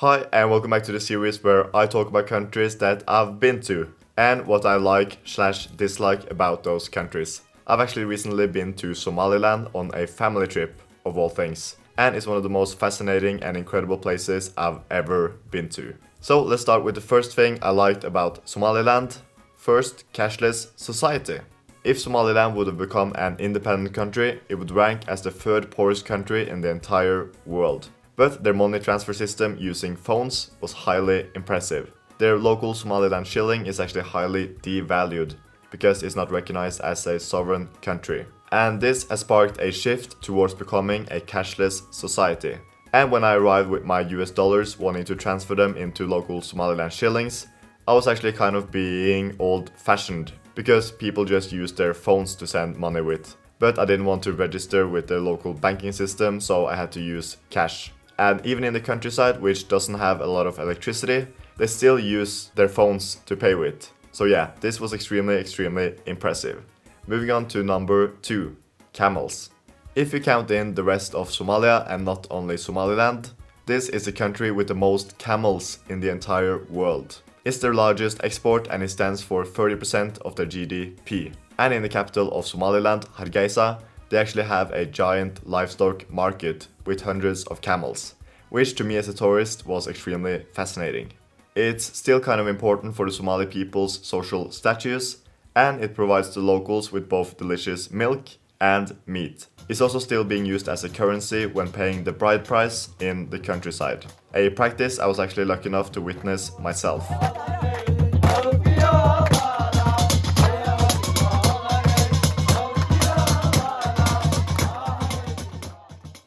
Hi and welcome back to the series where I talk about countries that I've been to and what I like/dislike about those countries. I've actually recently been to Somaliland on a family trip, of all things, and it's one of the most fascinating and incredible places I've ever been to. So let's start with the first thing I liked about Somaliland. First, cashless society. If Somaliland would have become an independent country, it would rank as the third poorest country in the entire world. But their money transfer system using phones was highly impressive. Their local Somaliland shilling is actually highly devalued because it's not recognized as a sovereign country. And this has sparked a shift towards becoming a cashless society. And when I arrived with my US dollars wanting to transfer them into local Somaliland shillings, I was actually kind of being old-fashioned because people just use their phones to send money with. But I didn't want to register with the local banking system, so I had to use cash. And even in the countryside, which doesn't have a lot of electricity, they still use their phones to pay with. So yeah, this was extremely impressive. Moving on to number 2, camels. If you count in the rest of Somalia and not only Somaliland, this is the country with the most camels in the entire world. It's their largest export and it stands for 30% of their GDP. And in the capital of Somaliland, Hargeisa, they actually have a giant livestock market with hundreds of camels, which to me as a tourist was extremely fascinating. It's still kind of important for the Somali people's social status, and it provides the locals with both delicious milk and meat. It's also still being used as a currency when paying the bride price in the countryside. A practice I was actually lucky enough to witness myself.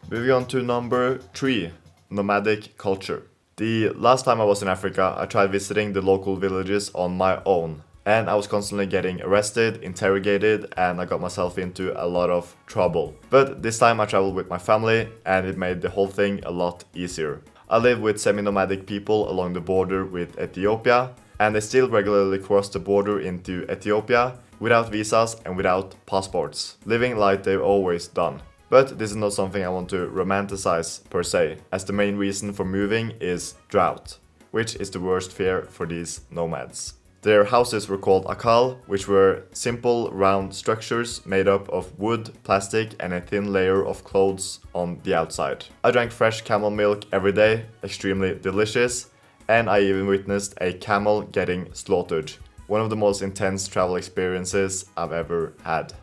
Moving on to number 3, nomadic culture. The last time I was in Africa, I tried visiting the local villages on my own. And I was constantly getting arrested, interrogated, and I got myself into a lot of trouble. But this time I traveled with my family, and it made the whole thing a lot easier. I live with semi-nomadic people along the border with Ethiopia, and they still regularly cross the border into Ethiopia without visas and without passports, living like they've always done. But this is not something I want to romanticize per se, as the main reason for moving is drought, which is the worst fear for these nomads. Their houses were called akal, which were simple round structures made up of wood, plastic and a thin layer of clothes on the outside. I drank fresh camel milk every day, extremely delicious, and I even witnessed a camel getting slaughtered. One of the most intense travel experiences I've ever had.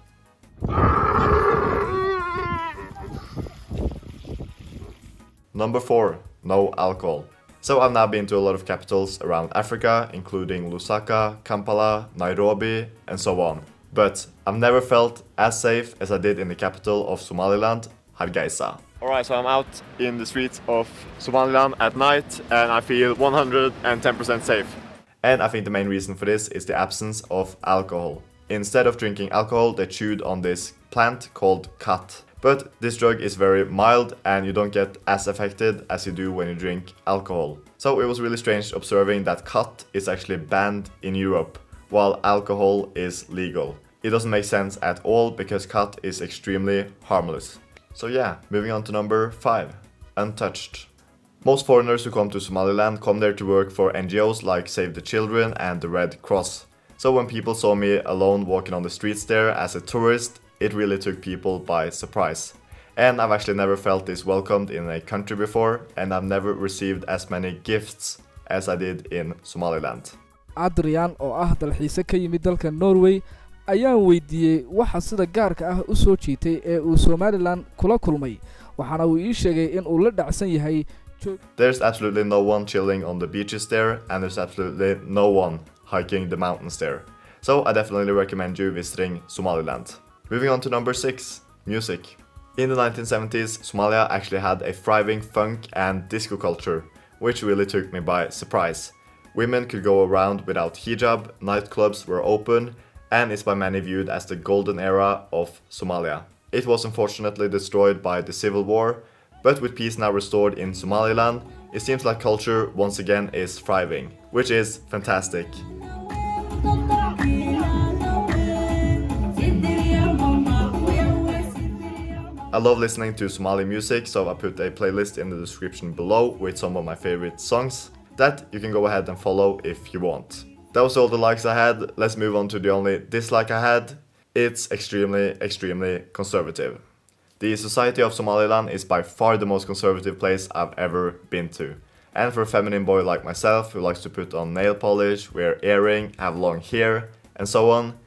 Number 4, no alcohol. So I've now been to a lot of capitals around Africa, including Lusaka, Kampala, Nairobi, and so on. But I've never felt as safe as I did in the capital of Somaliland, Hargeisa. Alright, so I'm out in the streets of Somaliland at night and I feel 110% safe. And I think the main reason for this is the absence of alcohol. Instead of drinking alcohol, they chewed on this plant called khat. But this drug is very mild and you don't get as affected as you do when you drink alcohol. So it was really strange observing that khat is actually banned in Europe, while alcohol is legal. It doesn't make sense at all because khat is extremely harmless. So yeah, moving on to number 5, untouched. Most foreigners who come to Somaliland come there to work for NGOs like Save the Children and the Red Cross. So when people saw me alone walking on the streets there as a tourist, it really took people by surprise. And I've actually never felt this welcomed in a country before, and I've never received as many gifts as I did in Somaliland. Adrian oo ah dalxiise ka yimid dalka Norway ayaan weydiiyay waxa sida gaarka ah u soo jiitay ee uu Somaliland kula kulmay waxaana uu ii sheegay in uu la dhacsan yahay. There's absolutely no one chilling on the beaches there, and there's absolutely no one hiking the mountains there. So I definitely recommend you visiting Somaliland. Moving on to number 6, music. In the 1970s, Somalia actually had a thriving funk and disco culture, which really took me by surprise. Women could go around without hijab, nightclubs were open, and is by many viewed as the golden era of Somalia. It was unfortunately destroyed by the civil war, but with peace now restored in Somaliland, it seems like culture once again is thriving, which is fantastic. I love listening to Somali music, so I put a playlist in the description below with some of my favorite songs that you can go ahead and follow if you want. That was all the likes I had. Let's move on to the only dislike I had. It's extremely conservative. The society of Somaliland is by far the most conservative place I've ever been to. And for a feminine boy like myself who likes to put on nail polish, wear earring, have long hair, and so on,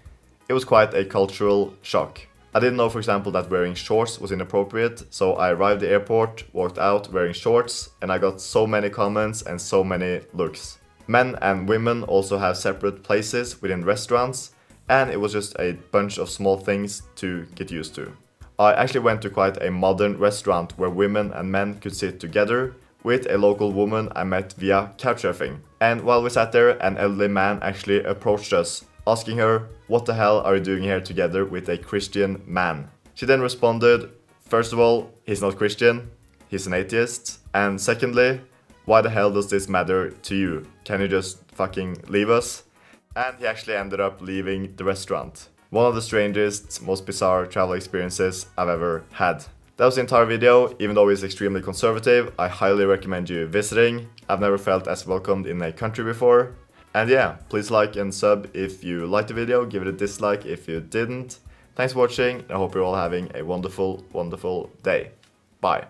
it was quite a cultural shock. I didn't know, for example, that wearing shorts was inappropriate, so I arrived at the airport, walked out wearing shorts, and I got so many comments and so many looks. Men and women also have separate places within restaurants, and it was just a bunch of small things to get used to. I actually went to quite a modern restaurant where women and men could sit together with a local woman I met via couchsurfing. And while we sat there, an elderly man actually approached us, asking her, "What the hell are you doing here together with a Christian man?" She then responded, first of all, he's not Christian, he's an atheist, and secondly, why the hell does this matter to you? Can you just fucking leave us? And he actually ended up leaving the restaurant. One of the strangest, most bizarre travel experiences I've ever had. That was the entire video. Even though it's extremely conservative, I highly recommend you visiting. I've never felt as welcomed in a country before. And yeah, please like and sub if you liked the video, give it a dislike if you didn't. Thanks for watching, and I hope you're all having a wonderful day. Bye.